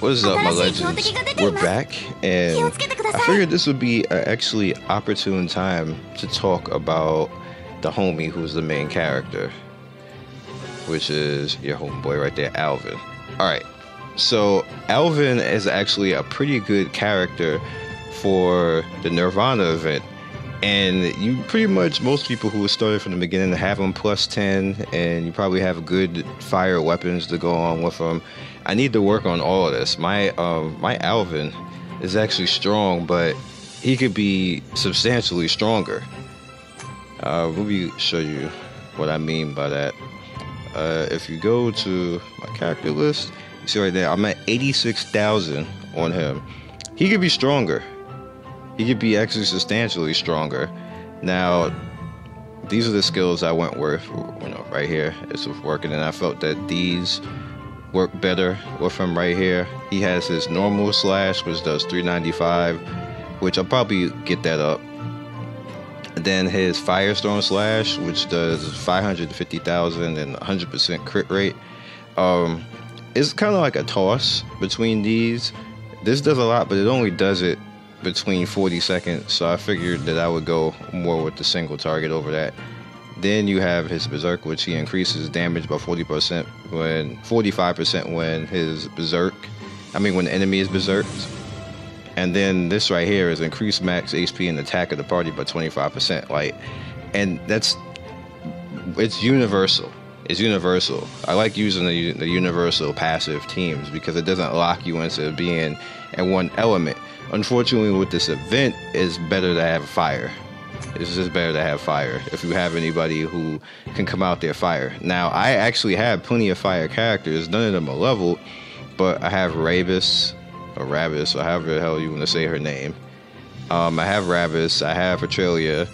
What is up, my legends? We're back, and I figured this would be an actually opportune time to talk about the homie who's the main character, which is your homeboy right there, Alven. Alright, so Alven is actually a pretty good character for the Nirvana event, and you pretty much, most people who started from the beginning have him plus 10, and you probably have good fire weapons to go on with him. I need to work on all of this. My Alven is actually strong, but he could be substantially stronger. Let me show you what I mean by that. If you go to my character list, you see right there, I'm at 86,000 on him. He could be stronger. He could be actually substantially stronger. Now, these are the skills I went with, right here. It's working, and I felt that these work better with him right here. He has his normal slash, which does 395, which I'll probably get that up. And then his firestorm slash, which does 550,000 and 100% crit rate. It's kind of like a toss between these. This does a lot, but it only does it between 40 seconds, so I figured that I would go more with the single target over that. Then you have his Berserk, which he increases damage by 45% when his when the enemy is berserked. And then this right here is increased max HP and attack of the party by 25%. And it's universal. It's universal. I like using the universal passive teams because it doesn't lock you into being in one element. Unfortunately, with this event, it's better to have fire. It's just better to have fire if you have anybody who can come out there fire. Now, I actually have plenty of fire characters. None of them are leveled, but I have Rabis, or however the hell you want to say her name. I have Rabis, I have Atrelia,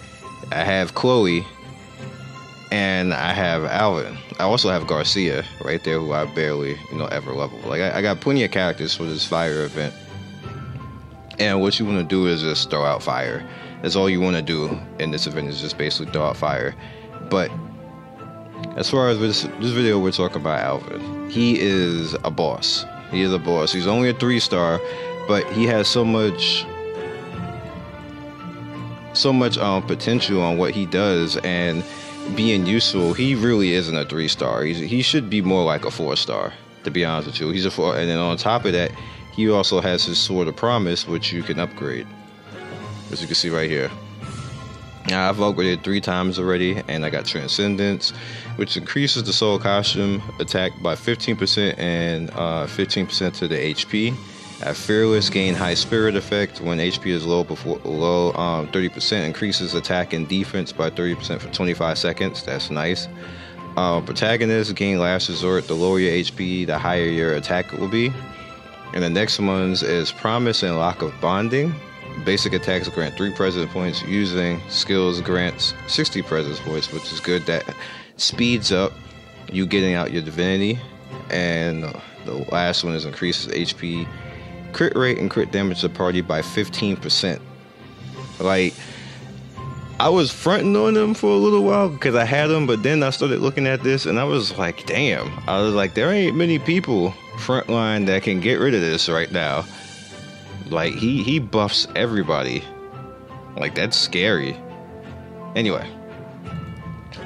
I have Chloe, and I have Alven. I also have Garcia right there, who I barely, ever level. I got plenty of characters for this fire event. And what you want to do is just throw out fire. That's all you want to do in this event, is just basically throw out fire. But as far as this video, we're talking about Alven. He is a boss. He is a boss. He's only a 3-star, but he has so much potential on what he does and being useful. He really isn't a 3-star. He should be more like a 4-star, to be honest with you. He's a 4, and then on top of that, he also has his Sword of Promise, which you can upgrade, as you can see right here. Now, I've upgraded 3 times already, and I got Transcendence, which increases the soul costume attack by 15% and 15% to the HP. I have Fearless, gain high spirit effect when HP is low 30%, increases attack and defense by 30% for 25 seconds. That's nice. Protagonist, gain last resort. The lower your HP, the higher your attack will be. And the next ones is Promise and Lock of Bonding. Basic attacks grant 3 presence points. Using skills grants 60 presence points, which is good. That speeds up you getting out your divinity. And the last one is increases HP, crit rate, and crit damage to the party by 15%. I was fronting on them for a little while because I had them, but then I started looking at this and I was like, damn. I was like, there ain't many people frontline that can get rid of this right now. He buffs everybody. That's scary. Anyway,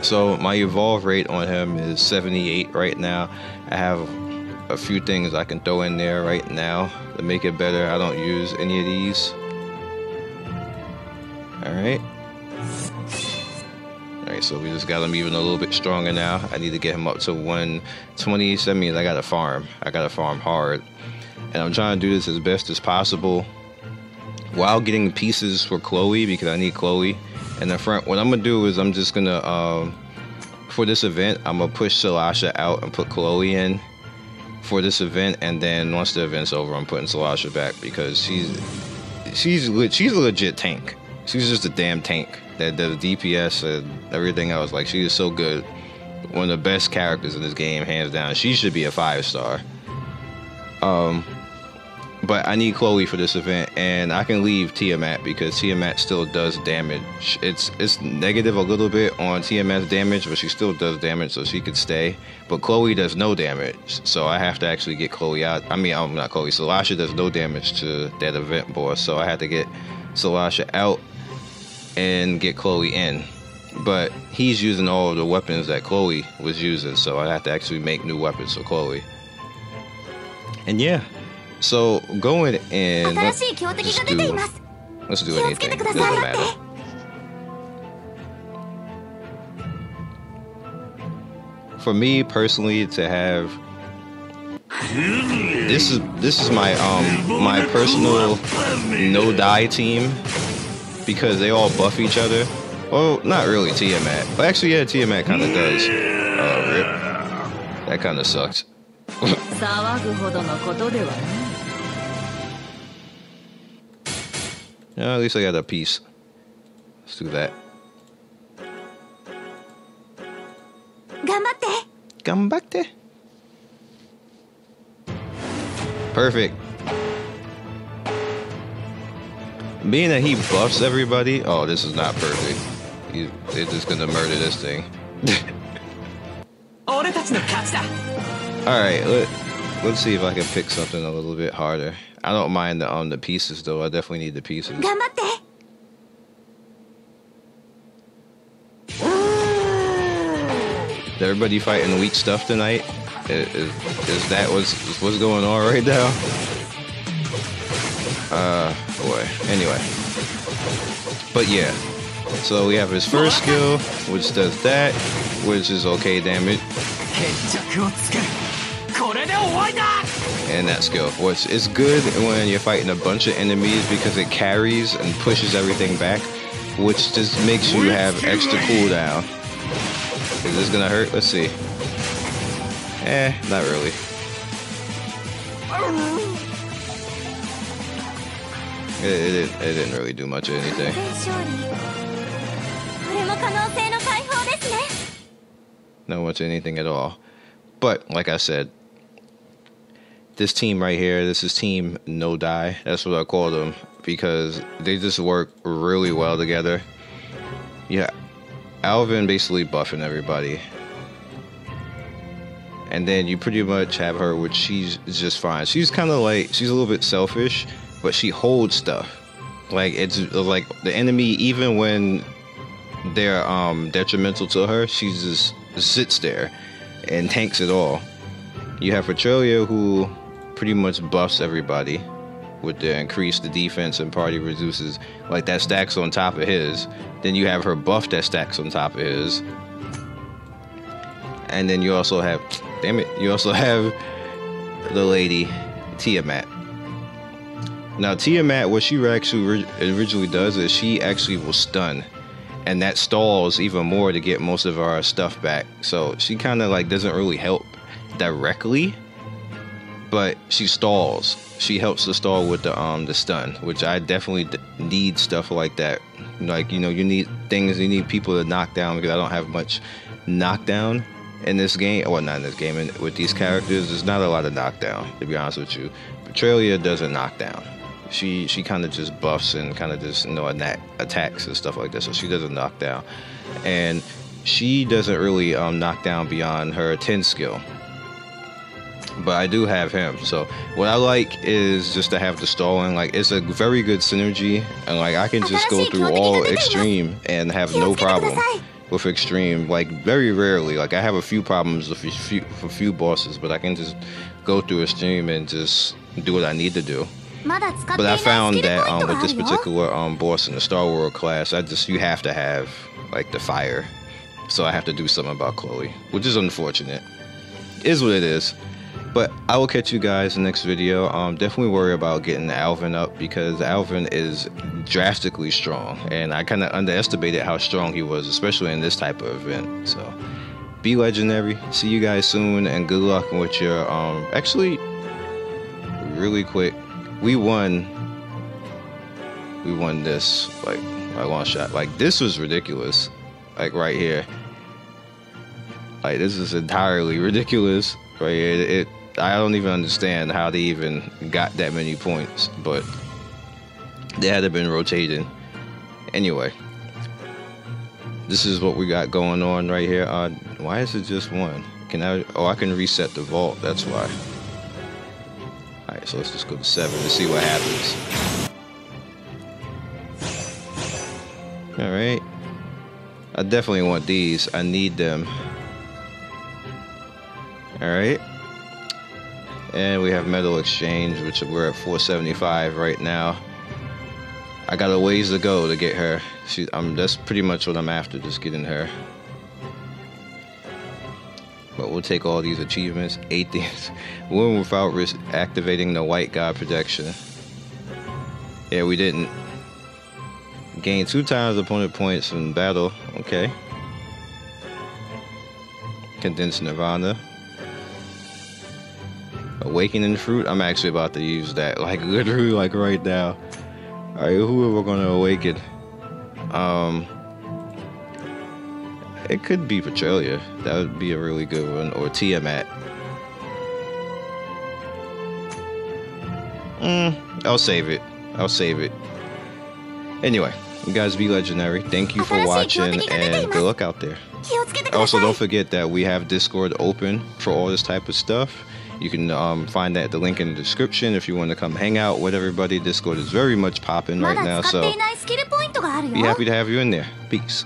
so my evolve rate on him is 78 right now. I have a few things I can throw in there right now to make it better. I don't use any of these. Alright, so we just got him even a little bit stronger now. I need to get him up to 120. So that means I gotta farm. Hard. And I'm trying to do this as best as possible while getting pieces for Chloe, because I need Chloe in the front. What I'm gonna do is I'm just gonna for this event, I'm gonna push Salasha out and put Chloe in for this event, and then once the event's over, I'm putting Salasha back because she's a legit tank. She's just a damn tank that does DPS and everything else. She is so good. One of the best characters in this game, hands down. She should be a 5-star. But But I need Chloe for this event, and I can leave Tiamat because Tiamat still does damage. It's negative a little bit on Tiamat's damage, but she still does damage, so she could stay. But Chloe does no damage, so I have to actually get Chloe out. I mean, not Chloe. Solasha does no damage to that event boss, so I had to get Solasha out and get Chloe in. But he's using all of the weapons that Chloe was using, so I have to actually make new weapons for Chloe. And yeah. So go in and let's do anything. It doesn't matter. For me personally, to have this is my my personal no die team because they all buff each other. Well, not really Tiamat, but actually yeah, Tiamat kind of does. Rip. That kind of sucks. At least I got a piece. Let's do that. Ganbatte. Perfect. Being that he buffs everybody. Oh, this is not perfect. They're just gonna murder this thing. Alright, let's see if I can pick something a little bit harder. I don't mind the pieces though. I definitely need the pieces. Is everybody fighting weak stuff tonight? Is that what's going on right now? Boy. Anyway. But yeah. So we have his first skill, which does that, which is okay damage. And that skill, which is good when you're fighting a bunch of enemies because it carries and pushes everything back, which just makes you have extra cooldown. Is this gonna hurt? Let's see. Not really. It didn't really do much of anything. Not much of anything at all. But like I said, this team right here, this is Team No Die. That's what I call them because they just work really well together. Yeah, Alven basically buffing everybody. And then you pretty much have her, which she's just fine. She's kind of like, she's a little bit selfish, but she holds stuff. Like, it's like the enemy, even when they're detrimental to her, she just sits there and tanks it all. You have Petralia, who pretty much buffs everybody with the increased the defense and party reduces. Like, that stacks on top of his. Then you have her buff that stacks on top of his. And then you also have, damn it, you also have the lady Tiamat. Now Tiamat, what she actually originally does is she actually will stun, and that stalls even more to get most of our stuff back. So she kind of like doesn't really help directly, but she stalls. She helps to stall with the stun, which I definitely need stuff like that. Like, you know, you need things, you need people to knock down, because I don't have much knockdown in this game. Well, not in this game, and with these characters, there's not a lot of knockdown, to be honest with you. Petralia doesn't knock down. She kind of just buffs and kind of just, you know, attacks and stuff like that. So she doesn't knock down, and she doesn't really knock down beyond her 10 skill. But I do have him. So what I like is just to have the stalling. Like, it's a very good synergy, and like I can just go through all extreme and have no problem with extreme. Like, very rarely. Like, I have a few problems with a few bosses, but I can just go through extreme and just do what I need to do. But I found that with this particular boss in the Star World class, you have to have like the fire. So I have to do something about Chloe, which is unfortunate. Is what it is. But I will catch you guys in the next video. Definitely worry about getting Alven up, because Alven is drastically strong, and I kind of underestimated how strong he was, especially in this type of event. So be legendary. See you guys soon, and good luck with your actually really quick. We won this like by one shot. Like, this was ridiculous. Like, right here. Like, this is entirely ridiculous right here. I don't even understand how they even got that many points, but they had to have been rotating. Anyway, this is what we got going on right here. Why is it just one? Can I? Oh, I can reset the vault. That's why. All right, so let's just go to 7 to see what happens. All right. I definitely want these. I need them. All right. And we have metal exchange, which we're at 475 right now. I got a ways to go to get her. That's pretty much what I'm after, just getting her. But we'll take all these achievements. 8 things. Win without activating the white god protection. Yeah, we didn't. Gain 2 times opponent points in battle. Okay. Condensed Nirvana. Awakening fruit. I'm actually about to use that. Like literally, like right now. Alright, who are we gonna awaken? It could be Petralia. That would be a really good one. Or Tiamat. I'll save it. I'll save it. Anyway, you guys be legendary. Thank you for watching and good luck out there. Also, don't forget that we have Discord open for all this type of stuff. You can find the link in the description if you want to come hang out with everybody. Discord is very much popping right now, so be happy to have you in there. Peace.